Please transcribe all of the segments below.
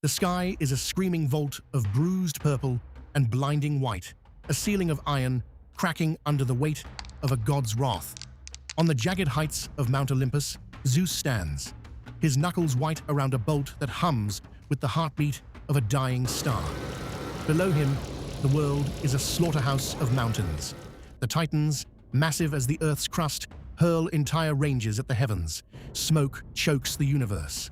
The sky is a screaming vault of bruised purple and blinding white, a ceiling of iron cracking under the weight of a god's wrath. On the jagged heights of Mount Olympus, Zeus stands, his knuckles white around a bolt that hums with the heartbeat of a dying star. Below him, the world is a slaughterhouse of mountains. The Titans, massive as the Earth's crust, hurl entire ranges at the heavens. Smoke chokes the universe.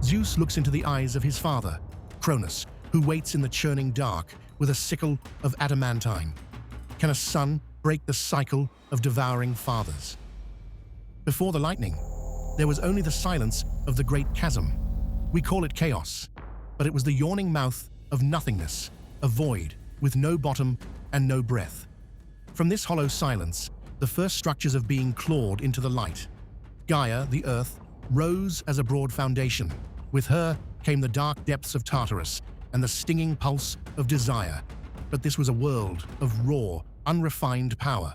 Zeus looks into the eyes of his father, Cronus, who waits in the churning dark with a sickle of adamantine. Can a son break the cycle of devouring fathers? Before the lightning, there was only the silence of the great chasm. We call it chaos, but it was the yawning mouth of nothingness, a void with no bottom and no breath. From this hollow silence, the first structures of being clawed into the light. Gaia, the earth, rose as a broad foundation. With her came the dark depths of Tartarus and the stinging pulse of desire. But this was a world of raw, unrefined power.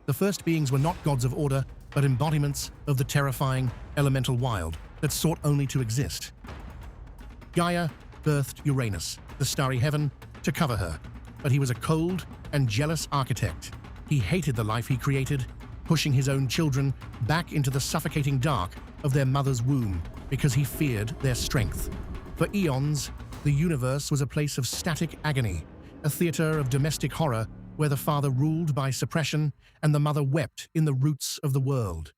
The first beings were not gods of order, but embodiments of the terrifying, elemental wild that sought only to exist. Gaia birthed Uranus, the starry heaven, to cover her, but he was a cold and jealous architect. He hated the life he created, pushing his own children back into the suffocating dark of their mother's womb because he feared their strength. For eons, the universe was a place of static agony, a theater of domestic horror where the father ruled by suppression and the mother wept in the roots of the world.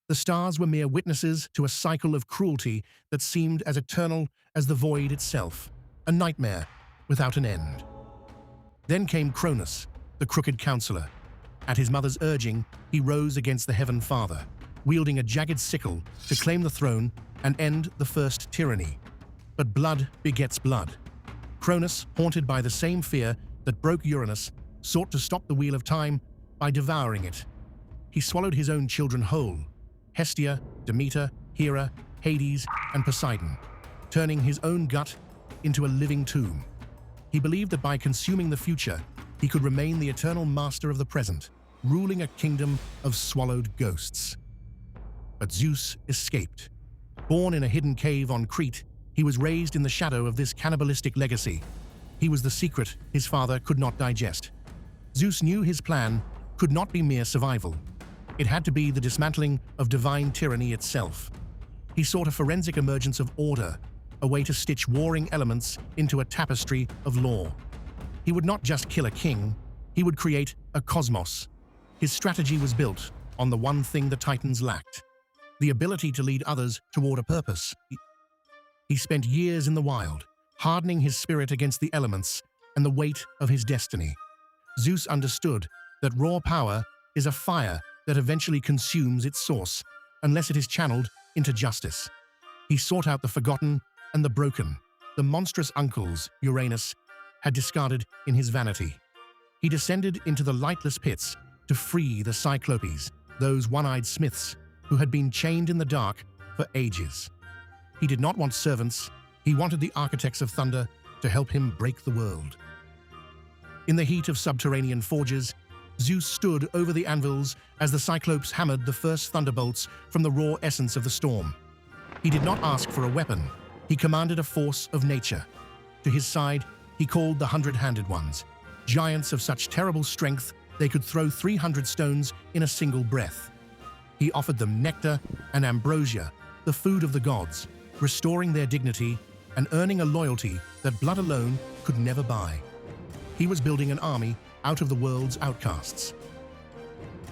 The stars were mere witnesses to a cycle of cruelty that seemed as eternal as the void itself, a nightmare without an end. Then came Cronus, the crooked counselor. At his mother's urging, he rose against the Heaven Father, wielding a jagged sickle to claim the throne and end the first tyranny. But blood begets blood. Cronus, haunted by the same fear that broke Uranus, sought to stop the wheel of time by devouring it. He swallowed his own children whole, Hestia, Demeter, Hera, Hades, and Poseidon, turning his own gut into a living tomb. He believed that by consuming the future, he could remain the eternal master of the present, ruling a kingdom of swallowed ghosts. But Zeus escaped. Born in a hidden cave on Crete, he was raised in the shadow of this cannibalistic legacy. He was the secret his father could not digest. Zeus knew his plan could not be mere survival. It had to be the dismantling of divine tyranny itself. He sought a forensic emergence of order, a way to stitch warring elements into a tapestry of law. He would not just kill a king, he would create a cosmos. His strategy was built on the one thing the Titans lacked: the ability to lead others toward a purpose. He spent years in the wild, hardening his spirit against the elements and the weight of his destiny. Zeus understood that raw power is a fire that eventually consumes its source, unless it is channeled into justice. He sought out the forgotten and the broken, the monstrous uncles Uranus had discarded in his vanity. He descended into the lightless pits to free the Cyclopes, those one-eyed smiths who had been chained in the dark for ages. He did not want servants, he wanted the architects of thunder to help him break the world. In the heat of subterranean forges, Zeus stood over the anvils as the Cyclopes hammered the first thunderbolts from the raw essence of the storm. He did not ask for a weapon, he commanded a force of nature. To his side, he called the 100-handed ones, giants of such terrible strength they could throw 300 stones in a single breath. He offered them nectar and ambrosia, the food of the gods, restoring their dignity and earning a loyalty that blood alone could never buy. He was building an army out of the world's outcasts.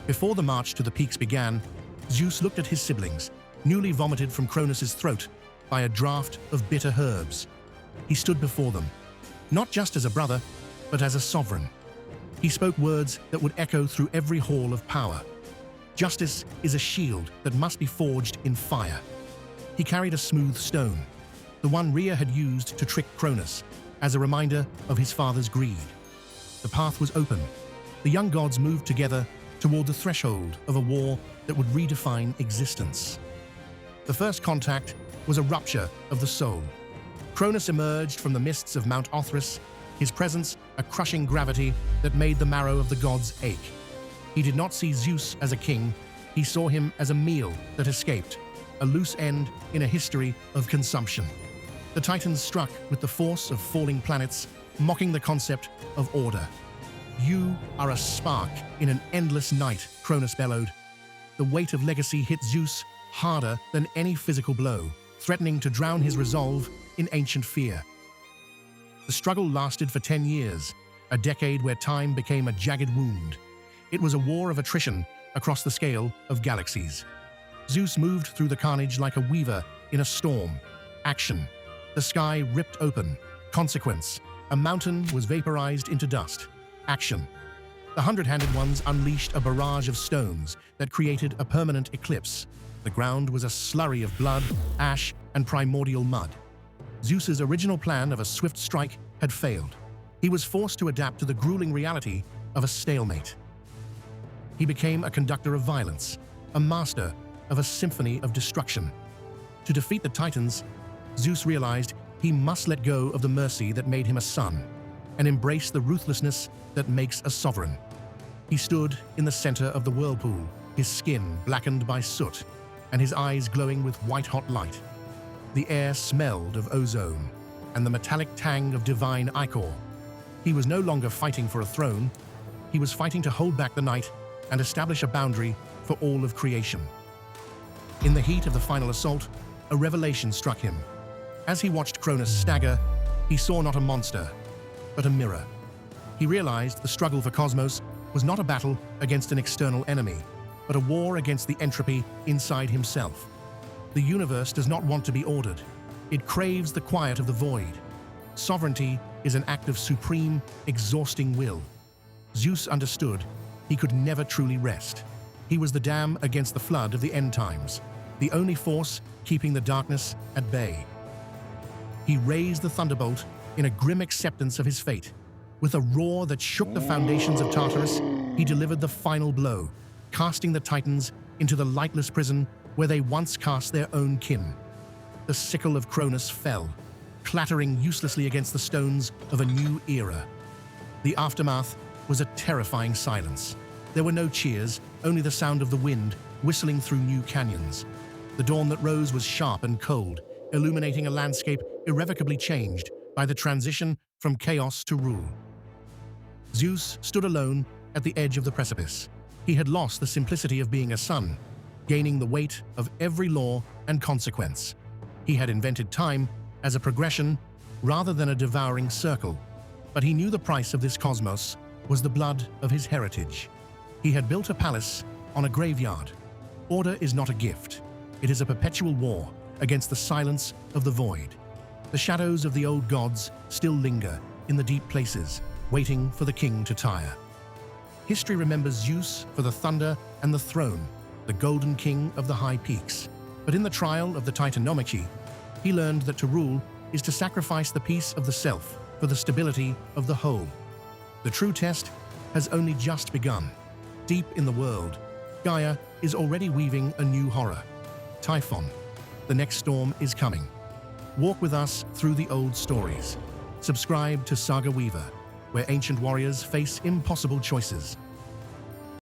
Before the march to the peaks began, Zeus looked at his siblings, newly vomited from Cronus's throat by a draught of bitter herbs. He stood before them, not just as a brother, but as a sovereign. He spoke words that would echo through every hall of power. Justice is a shield that must be forged in fire. He carried a smooth stone, the one Rhea had used to trick Cronus, as a reminder of his father's greed. The path was open. The young gods moved together toward the threshold of a war that would redefine existence. The first contact was a rupture of the soul. Cronus emerged from the mists of Mount Othrys, his presence a crushing gravity that made the marrow of the gods ache. He did not see Zeus as a king, he saw him as a meal that escaped, a loose end in a history of consumption. The Titans struck with the force of falling planets, mocking the concept of order. "You are a spark in an endless night," Cronus bellowed. The weight of legacy hit Zeus harder than any physical blow, threatening to drown his resolve in ancient fear. The struggle lasted for 10 years, a decade where time became a jagged wound. It was a war of attrition across the scale of galaxies. Zeus moved through the carnage like a weaver in a storm. Action. The sky ripped open. Consequence. A mountain was vaporized into dust. Action. The hundred-handed ones unleashed a barrage of stones that created a permanent eclipse. The ground was a slurry of blood, ash, and primordial mud. Zeus's original plan of a swift strike had failed. He was forced to adapt to the grueling reality of a stalemate. He became a conductor of violence, a master of a symphony of destruction. To defeat the Titans, Zeus realized he must let go of the mercy that made him a son and embrace the ruthlessness that makes a sovereign. He stood in the center of the whirlpool, his skin blackened by soot and his eyes glowing with white-hot light. The air smelled of ozone and the metallic tang of divine ichor. He was no longer fighting for a throne. He was fighting to hold back the night and establish a boundary for all of creation. In the heat of the final assault, a revelation struck him. As he watched Cronus stagger, he saw not a monster, but a mirror. He realized the struggle for cosmos was not a battle against an external enemy, but a war against the entropy inside himself. The universe does not want to be ordered. It craves the quiet of the void. Sovereignty is an act of supreme, exhausting will. Zeus understood he could never truly rest. He was the dam against the flood of the end times, the only force keeping the darkness at bay. He raised the Thunderbolt in a grim acceptance of his fate. With a roar that shook the foundations of Tartarus, he delivered the final blow, casting the Titans into the lightless prison where they once cast their own kin. The sickle of Cronus fell, clattering uselessly against the stones of a new era. The aftermath was a terrifying silence. There were no cheers, only the sound of the wind whistling through new canyons. The dawn that rose was sharp and cold, illuminating a landscape irrevocably changed by the transition from chaos to rule. Zeus stood alone at the edge of the precipice. He had lost the simplicity of being a son, gaining the weight of every law and consequence. He had invented time as a progression rather than a devouring circle, but he knew the price of this cosmos was the blood of his heritage. He had built a palace on a graveyard. Order is not a gift. It is a perpetual war against the silence of the void. The shadows of the old gods still linger in the deep places, waiting for the king to tire. History remembers Zeus for the thunder and the throne, the golden king of the high peaks. But in the trial of the Titanomachy, he learned that to rule is to sacrifice the peace of the self for the stability of the whole. The true test has only just begun. Deep in the world, Gaia is already weaving a new horror. Typhon, the next storm is coming. Walk with us through the old stories. Subscribe to Saga Weaver, where ancient warriors face impossible choices.